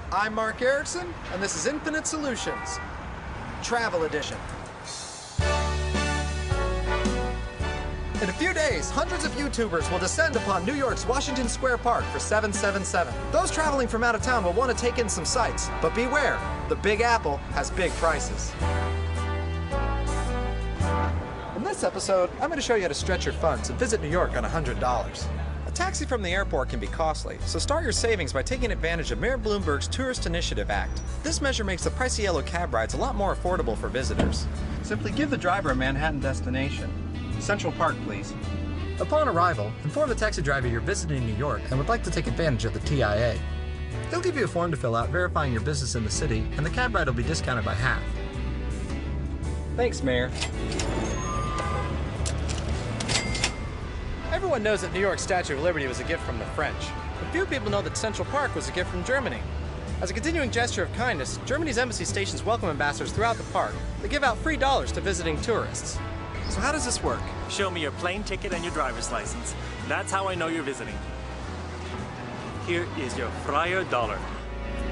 I'm Mark Erickson, and this is Infinite Solutions, Travel Edition. In a few days, hundreds of YouTubers will descend upon New York's Washington Square Park for 777. Those traveling from out of town will want to take in some sights, but beware, the Big Apple has big prices. In this episode, I'm going to show you how to stretch your funds and visit New York on $100. A taxi from the airport can be costly, so start your savings by taking advantage of Mayor Bloomberg's Tourist Initiative Act. This measure makes the pricey yellow cab rides a lot more affordable for visitors. Simply give the driver a Manhattan destination. Central Park, please. Upon arrival, inform the taxi driver you're visiting New York and would like to take advantage of the TIA. They'll give you a form to fill out verifying your business in the city, and the cab ride will be discounted by half. Thanks, Mayor. Everyone knows that New York's Statue of Liberty was a gift from the French, but few people know that Central Park was a gift from Germany. As a continuing gesture of kindness, Germany's embassy stations welcome ambassadors throughout the park. They give out free dollars to visiting tourists. So how does this work? Show me your plane ticket and your driver's license. That's how I know you're visiting. Here is your Friar dollar.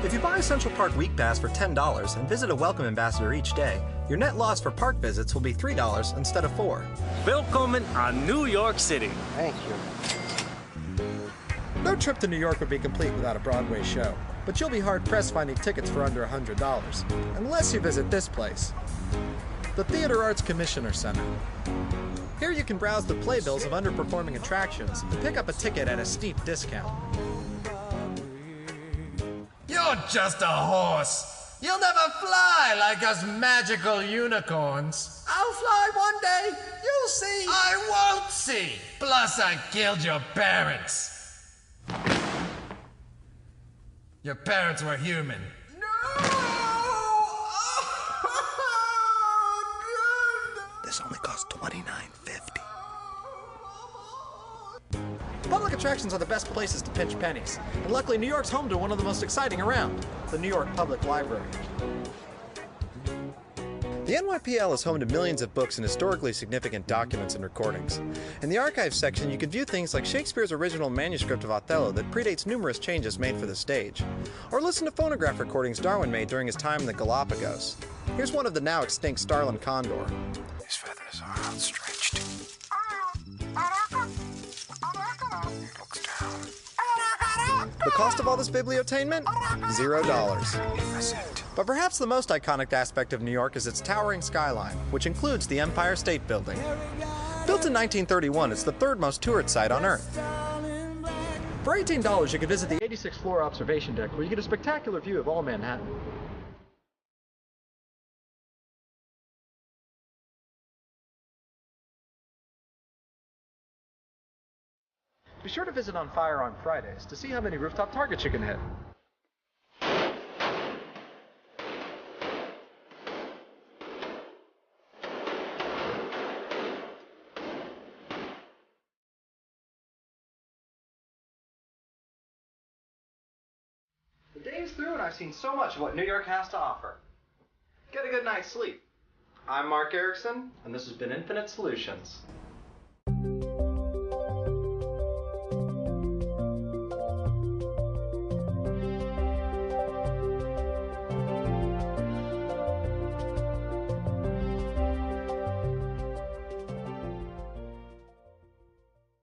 If you buy a Central Park Week Pass for $10 and visit a welcome ambassador each day, your net loss for park visits will be $3 instead of $4. Welcome to New York City. Thank you. No trip to New York would be complete without a Broadway show, but you'll be hard-pressed finding tickets for under $100, unless you visit this place, the Theater Arts Commissioner Center. Here you can browse the playbills of underperforming attractions and pick up a ticket at a steep discount. You're just a horse. You'll never fly like us magical unicorns. I'll fly one day, you'll see. I won't see. Plus, I killed your parents. Your parents were human. This only costs $29.50. Public attractions are the best places to pinch pennies, and luckily New York's home to one of the most exciting around, the New York Public Library. The NYPL is home to millions of books and historically significant documents and recordings. In the archives section, you can view things like Shakespeare's original manuscript of Othello that predates numerous changes made for the stage, or listen to phonograph recordings Darwin made during his time in the Galapagos. Here's one of the now extinct starlin condor. His feathers are outstretched. He looks down. The cost of all this bibliotainment? $0. But perhaps the most iconic aspect of New York is its towering skyline, which includes the Empire State Building. Built in 1931, it's the third most toured site on Earth. For $18, you can visit the 86th floor observation deck, where you get a spectacular view of all Manhattan. Be sure to visit on Fire on Fridays to see how many rooftop targets you can hit. The day is through and I've seen so much of what New York has to offer. Get a good night's sleep. I'm Mark Erickson, and this has been Infinite Solutions.